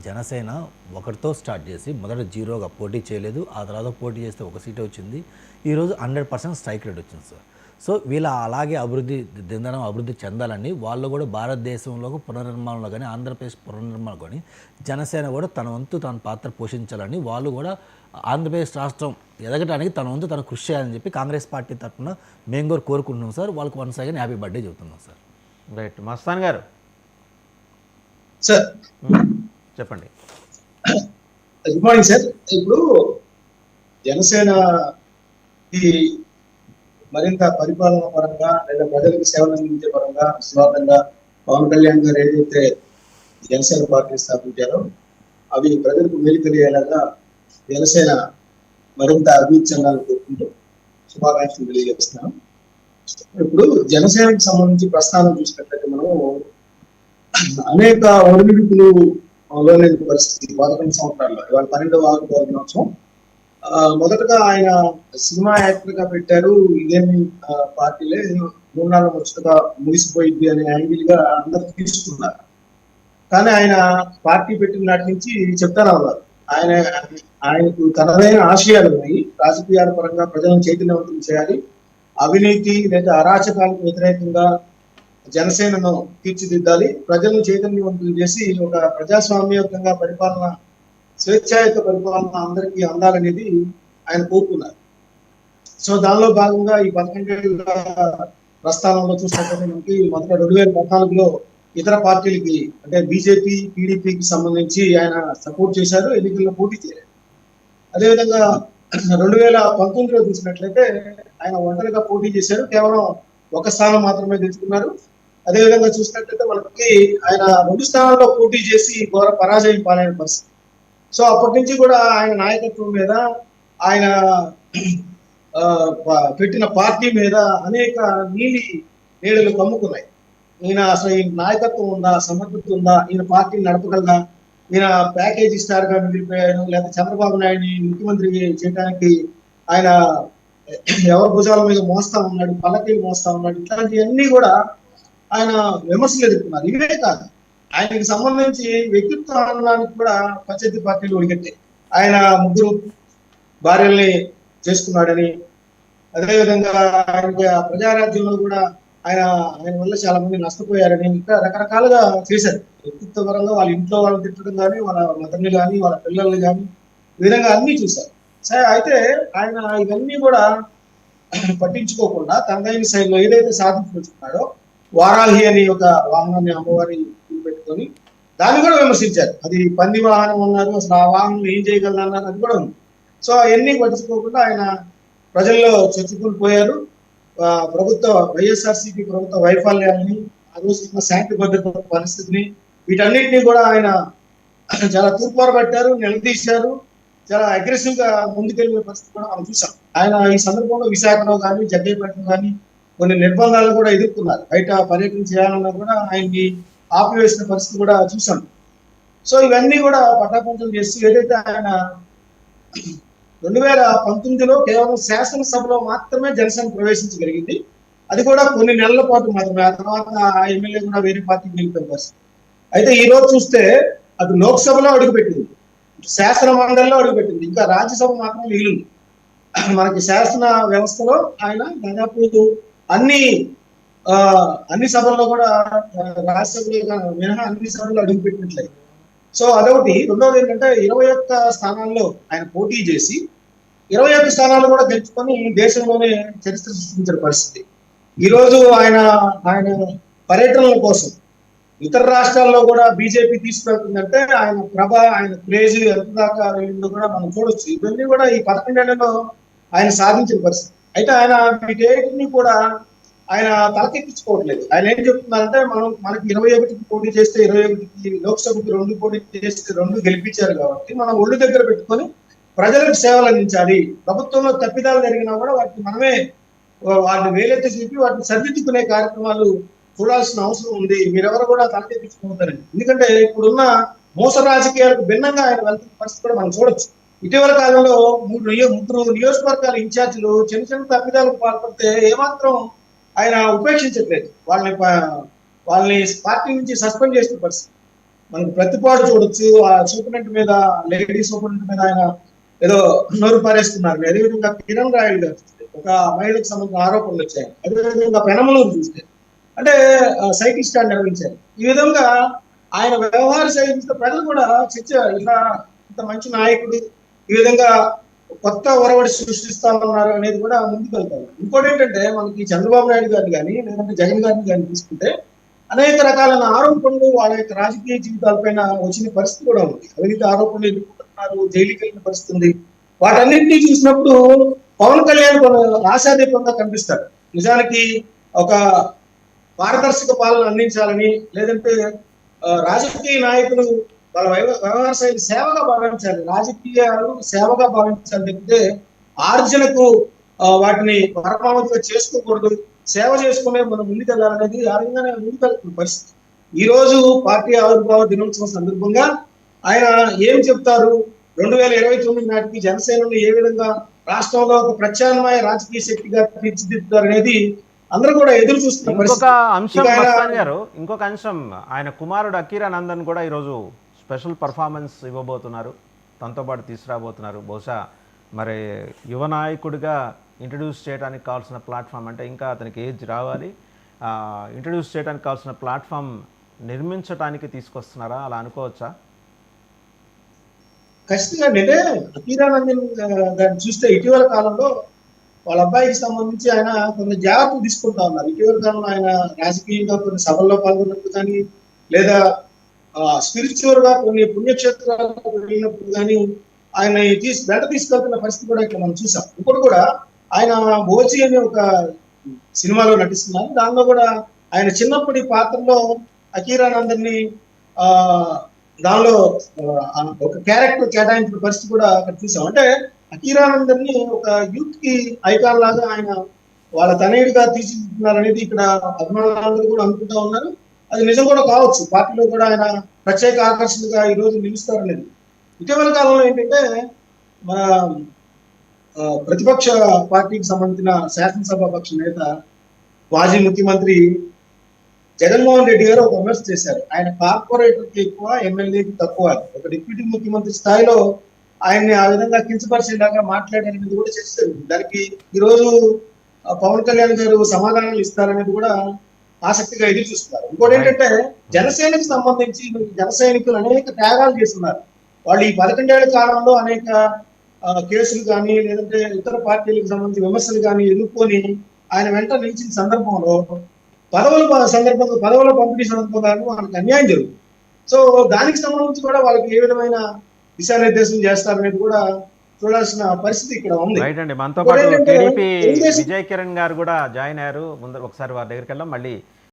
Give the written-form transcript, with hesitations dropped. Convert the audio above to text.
జనసేన ఒకటితో స్టార్ట్ చేసి మొదట జీరోగా పోటీ చేయలేదు. ఆ తర్వాత పోటీ చేస్తే ఒక సీటే వచ్చింది. ఈరోజు 100% స్ట్రైక్ రేట్ వచ్చింది సార్. సో వీళ్ళ అలాగే అభివృద్ధి చెందాలని వాళ్ళు కూడా భారతదేశంలో పునర్నిర్మాణంలో కానీ, ఆంధ్రప్రదేశ్ పునర్నిర్మాణం కానీ జనసేన కూడా తన వంతు తన పాత్ర పోషించాలని, వాళ్ళు కూడా ఆంధ్రప్రదేశ్ రాష్ట్రం ఎదగడానికి తన వంతు తను కృషి చేయాలని చెప్పి కాంగ్రెస్ పార్టీ తరఫున మేము కూడా కోరుకుంటున్నాం సార్. వాళ్ళకి వన్స్ అగైన్ హ్యాపీ బర్త్డే చెబుతున్నాం సార్. రైట్. మస్తాన్ గారు సార్ చెప్పండి. Good morning sir. ఇప్పుడు జనసేన ఈ మరింత పరిపాలన పరంగా లేదా ప్రజలకు సేవలు అందించే పరంగా స్వాతంగా పవన్ కళ్యాణ్ గారు ఏదైతే జనసేన పార్టీ స్థాపించారో అవి ప్రజలకు మేలు కలిగేలాగా జనసేన మరింత అభివృద్ధి చెందాలని కోరుకుంటూ శుభాకాంక్షలు తెలియజేస్తున్నాను. ఇప్పుడు జనసేనకు సంబంధించి ప్రస్థానం చూసినట్లయితే మనం అనేక ఒడిదుడుకులు పరిస్థితి 11 సంవత్సరాల్లో ఇవాళ 12వ ఆవిర్భావ దినోత్సవం. మొదటగా ఆయన సినిమా యాక్టర్ గా పెట్టారు. ఇదేమి పార్టీలే 3 ముచ్చటగా ముగిసిపోయింది అనే యాంగిల్ గా అందరు తీసుకున్నారు. కానీ ఆయన పార్టీ పెట్టిన నాటి నుంచి చెప్తానే ఉన్నారు. ఆయనకు తనదైన ఆశయాలు ఉన్నాయి. రాజకీయాల పరంగా ప్రజలను చైతన్యవంతం చేయాలి, అవినీతి లేదా అరాచకాలకు వ్యతిరేకంగా జనసేనను తీర్చిదిద్దాలి, ప్రజలను చైతన్యవంతులు చేసి ఒక ప్రజాస్వామ్యయుతంగా పరిపాలన, స్వేచ్ఛాయుత పరిపాలన అందరికీ అందాలనేది ఆయన కోరుకున్నారు. సో దానిలో భాగంగా ఈ 11 ప్రస్థానంలో చూసినట్లయితే మనకి మొదట 2014లో ఇతర పార్టీలకి అంటే బీజేపీ, టీడీపీకి సంబంధించి ఆయన సపోర్ట్ చేశారు, ఎన్నికల్లో పోటీ చేయలేదు. అదేవిధంగా 2019లో చూసినట్లయితే ఆయన ఒంటరిగా పోటీ చేశారు, కేవలం 1 స్థానం మాత్రమే గెలుచుకున్నారు. అదేవిధంగా చూసినట్లయితే మనకి ఆయన 2 స్థానాల్లో పోటీ చేసి ఘోర పరాజయం పాలైన పరిస్థితి. సో అప్పటి నుంచి కూడా ఆయన నాయకత్వం మీద, ఆయన పెట్టిన పార్టీ మీద అనేక నీడలు కమ్ముకున్నాయి. ఈయన అసలు ఈ నాయకత్వం ఉందా, సమర్థత ఉందా, ఈయన పార్టీని నడపగలదా, ఈయన ప్యాకేజీ స్టార్ గా మిగిలిపోయాడు, లేదా చంద్రబాబు నాయుడిని ముఖ్యమంత్రి చేయడానికి ఆయన ఎవరి భుజాల మీద మోస్తా ఉన్నాడు, పల్లకీలు మోస్తా ఉన్నాడు, ఇట్లాంటివన్నీ కూడా ఆయన విమర్శలు ఎదుర్కొన్నారు. ఇవే కాదు, ఆయనకి సంబంధించి వ్యక్తిత్వ ఆనందానికి కూడా ప్రత్యర్థి పార్టీలు ఒడిగట్టాయి. ఆయన 3 భార్యల్ని చేసుకున్నాడని, అదేవిధంగా ఆయనకి ఆ ప్రజారాజ్యంలో కూడా ఆయన వల్ల చాలా మంది నష్టపోయారని, ఇంకా రకరకాలుగా చేశారు. వ్యక్తిత్వ పరంగా వాళ్ళ ఇంట్లో వాళ్ళని తిట్టడం కానీ, వాళ్ళ మదర్ని కానీ, వాళ్ళ పిల్లల్ని కానీ, ఈ విధంగా అన్ని చూశారు. సరే, అయితే ఆయన ఇవన్నీ కూడా పట్టించుకోకుండా తనదైన శైలిలో ఏదైతే సాధించుకుంటున్నాడో, వారాహి అని ఒక వాహనాన్ని అమ్మవారి పెట్టుకొని దాన్ని కూడా విమర్శించారు. అది పంది వాహనం అన్నారు, అసలు ఆ వాహనం ఏం చేయగలరు అన్నారు, అది కూడా ఉంది. సో అవన్నీ పట్టించుకోకుండా ఆయన ప్రజల్లో చొచ్చుకుపోయారు. వైఎస్ఆర్సీపీ ప్రభుత్వ వైఫల్యాన్ని, ఆ రోజు శాంతి భద్రత పరిస్థితిని, వీటన్నిటినీ కూడా ఆయన చాలా తూర్పారబట్టారు, నిలదీశారు. చాలా అగ్రెసివ్ గా ముందుకెళ్ళే పరిస్థితి కూడా మనం చూసాం. ఆయన ఈ సందర్భంలో విశాఖలో కానీ, జగ్గయ్యపేటలో కానీ కొన్ని నిర్బంధాలు కూడా ఎదుర్కొన్నారు. బయట పర్యటన చేయాలన్నా కూడా ఆయన్ని ఆపివేసిన పరిస్థితి కూడా చూసాం. సో ఇవన్నీ కూడా పటాపంచలు చేస్తూ ఏదైతే ఆయన 2019లో కేవలం శాసనసభలో మాత్రమే జనసేన ప్రవేశించగలిగింది. అది కూడా కొన్ని నెలల పాటు మాత్రమే. ఆ తర్వాత ఆ ఎమ్మెల్యే కూడా వేరే పార్టీకి వెళ్ళిపోయిన పరిస్థితి. అయితే ఈ రోజు చూస్తే అటు లోక్సభలో అడుగుపెట్టింది, శాసన మండలిలో అడుగుపెట్టింది, ఇంకా రాజ్యసభ మాత్రం మిగిలింది. మనకి శాసన వ్యవస్థలో ఆయన దాదాపు అన్ని సభల్లో కూడా రాజ్యసభలో మినహా అన్ని సభల్లో అడుగుపెట్టినట్లయితే. సో అదొకటి. రెండవది ఏంటంటే 21 స్థానాల్లో ఆయన పోటీ చేసి 21 స్థానాలు కూడా గెలుచుకొని దేశంలోనే చరిత్ర సృష్టించిన పరిస్థితి. ఈ రోజు ఆయన పర్యటనల కోసం ఇతర రాష్ట్రాల్లో కూడా బీజేపీ తీసుకెళ్తుందంటే ఆయన ఆయన క్రేజ్ ఎంత దాకా వెళ్ళిందో కూడా మనం చూడొచ్చు. ఇవన్నీ కూడా ఈ 11 ఏళ్లలో ఆయన సాధించిన పరిస్థితి. అయితే ఆయన వీటన్నిటిని కూడా ఆయన తలకెక్కించుకోవట్లేదు. ఆయన ఏం చెప్తున్నారంటే, మనకి 21కి పోటీ చేస్తే 21కి, లోక్సభకి 2 పోటీ చేస్తే 2 గెలిపించారు కాబట్టి మనం ఒళ్ళు దగ్గర పెట్టుకొని ప్రజలకు సేవలు అందించాలి. ప్రభుత్వంలో తప్పిదాలు జరిగినా కూడా వాటిని వేలెత్తి చూపి వాటిని సరిదిద్దుకునే కార్యక్రమాలు చూడాల్సిన అవసరం ఉంది. మీరెవరు కూడా తలకెక్కించుకుంటారండి. ఎందుకంటే ఇప్పుడున్న మోస రాజకీయాలకు భిన్నంగా ఆయన వెళ్తున్న పరిస్థితి కూడా మనం చూడొచ్చు. ఇటీవల కాలంలో 3 నియోజకవర్గాల ఇన్ఛార్జీలు చిన్న చిన్న తప్పిదాలకు పాల్పడితే ఏమాత్రం ఆయన ఉపేక్షించట్లేదు. వాళ్ళని పార్టీ నుంచి సస్పెండ్ చేసిన పరిస్థితి. మనకు ప్రతిపాటు చూడొచ్చు. ఆ సూపరింటెండెంట్ మీద, లేడీ సూపరింటెండెంట్ మీద ఆయన ఏదో నోరు పారేస్తున్నారు. అదేవిధంగా కిరణ్ రాయల్ గారు చూస్తే ఒక మహిళకు సంబంధించిన ఆరోపణలు వచ్చాయి. అదేవిధంగా పెనమలూరు చూస్తే అంటే సైకిల్ స్టాండ్ నిర్వహించారు. ఈ విధంగా ఆయన వ్యవహార శైలి చూస్తే ప్రజలు కూడా చర్చ ఇలా ఇంత మంచి నాయకుడు ఈ విధంగా కొత్త ఒరవడి సృష్టిస్తా ఉన్నారు అనేది కూడా ముందుకు వెళ్తారు. ఇంకోటి ఏంటంటే మనకి చంద్రబాబు నాయుడు గారిని కానీ లేదంటే జగన్ గారిని కానీ తీసుకుంటే అనేక రకాలైన ఆరోపణలు వాళ్ళ యొక్క రాజకీయ జీవితాలపైన వచ్చిన పరిస్థితి కూడా ఉంది. అవినీతి ఆరోపణలు ఎదుర్కొంటున్నారు, జైలుకి వెళ్ళిన పరిస్థితి ఉంది. వాటన్నింటినీ చూసినప్పుడు పవన్ కళ్యాణ్ ఆశాదీపంగా కనిపిస్తారు. నిజానికి ఒక పారదర్శక పాలన అందించాలని, లేదంటే రాజకీయ నాయకులు వాళ్ళ వ్యవహార శైలి సేవగా భావించాలి, రాజకీయాలు సేవగా భావించాలి తప్పితే ఆర్జనకు వాటిని పరమావధిగా చేసుకోకూడదు. సేవ చేసుకునే మనం ముందుకెళ్ళాలనేది ఆ విధంగానే ముందుకెళ్తున్న పరిస్థితి. ఈ రోజు పార్టీ ఆవిర్భావ దినోత్సవం సందర్భంగా ఆయన ఏం చెప్తారు, 2029 నాటికి జనసేనను ఏ విధంగా రాష్ట్రంలో ఒక ప్రత్యామ్నాయ రాజకీయ శక్తిగా తీర్చిదిద్దుతారు అనేది అందరూ కూడా ఎదురు చూస్తున్న ఇంకొక అంశం ఇక ఆయన- మస్తాన్ గారు, ఇంకొక అంశం, ఆయన కుమారుడు అకీరానందన్ కూడా ఈరోజు స్పెషల్ పర్ఫార్మెన్స్ ఇవ్వబోతున్నారు, తనతో పాటు తీసుకురాబోతున్నారు. బహుశా మరి యువ నాయకుడిగా ఇంట్రడ్యూస్ చేయడానికి కావాల్సిన ప్లాట్ఫామ్, అంటే ఇంకా అతనికి ఏజ్ రావాలి, ఇంట్రడ్యూస్ చేయడానికి కావాల్సిన ప్లాట్ఫామ్ నిర్మించడానికి తీసుకొస్తున్నారా, అలా అనుకోవచ్చా? ఖచ్చితంగా అంటే అకీరానందన్ గారిని చూస్తే ఇటీవల కాలంలో వాళ్ళ అబ్బాయికి సంబంధించి ఆయన కొన్ని జాగ్రత్తలు తీసుకుంటా ఉన్నారు. ఇటీవల కాలంలో ఆయన రాజకీయంగా కొన్ని సభల్లో పాల్గొన్నప్పుడు కానీ, లేదా స్పిరిచువల్ గా కొన్ని పుణ్యక్షేత్రాలకు వెళ్ళినప్పుడు కానీ ఆయన వెంట తీసుకెళ్తున్న పరిస్థితి కూడా ఇక్కడ మనం చూసాం. ఇప్పుడు కూడా ఆయన ఓజీ అనే ఒక సినిమాలో నటిస్తున్నారు. దానిలో కూడా ఆయన చిన్నప్పటి పాత్రలో అకీరానందన్ ని ఆ దానిలో ఒక క్యారెక్టర్ కేటాయించిన పరిస్థితి కూడా అక్కడ చూసాం. అంటే అకీరానందన్ ని ఒక యూత్ కి ఐకాన్ లాగా ఆయన వాళ్ళ తనయుడిగా తీర్చిదిద్దుతున్నారు అనేది ఇక్కడ అభిమానులందరూ కూడా అనుకుంటా ఉన్నారు. అది నిజం కూడా కావచ్చు. పార్టీలో కూడా ఆయన ప్రత్యేక ఆకర్షణగా ఈ రోజు నిలుస్తారనేది. ఇటీవల కాలంలో ఏంటంటే మన ప్రతిపక్ష పార్టీకి సంబంధించిన శాసనసభాపక్ష నేత మాజీ ముఖ్యమంత్రి జగన్మోహన్ రెడ్డి గారు ఒక విమర్శ చేశారు. ఆయన కార్పొరేటర్కి ఎక్కువ, ఎమ్మెల్యేకి తక్కువ. ఒక డిప్యూటీ ముఖ్యమంత్రి స్థాయిలో ఆయన్ని ఆ విధంగా కించపరిచేలాగా మాట్లాడారనేది కూడా చర్చ జరుగుతుంది. దానికి ఈ రోజు పవన్ కళ్యాణ్ గారు సమాధానాలు ఇస్తారనేది కూడా ఆసక్తిగా ఎదురు చూస్తున్నారు. ఇంకోటి ఏంటంటే జనసేనకు సంబంధించి జన సైనికులు అనేక త్యాగాలు చేస్తున్నారు. వాళ్ళు ఈ 11 ఏళ్ల కాలంలో అనేక కేసులు కానీ, లేదంటే ఇతర పార్టీలకు సంబంధించి విమర్శలు కానీ ఎదుర్కొని ఆయన వెంట నిలిచిన సందర్భంలో పదవుల పంపిణీ సందర్భంగా వాళ్ళకి అన్యాయం జరుగుతుంది. సో దానికి సంబంధించి కూడా వాళ్ళకి ఏ విధమైన దిశానిర్దేశం చేస్తారనేది కూడా చూడాల్సిన పరిస్థితి ఇక్కడ ఉంది. రైట్ అండి, మనతో పాటు టీడీపీ విజయ్ కిరణ్ గారు కూడా జాయిన్ అయ్యారు. ముందు ఒకసారి వారి దగ్గరికి వెళ్దాం, మళ్ళీ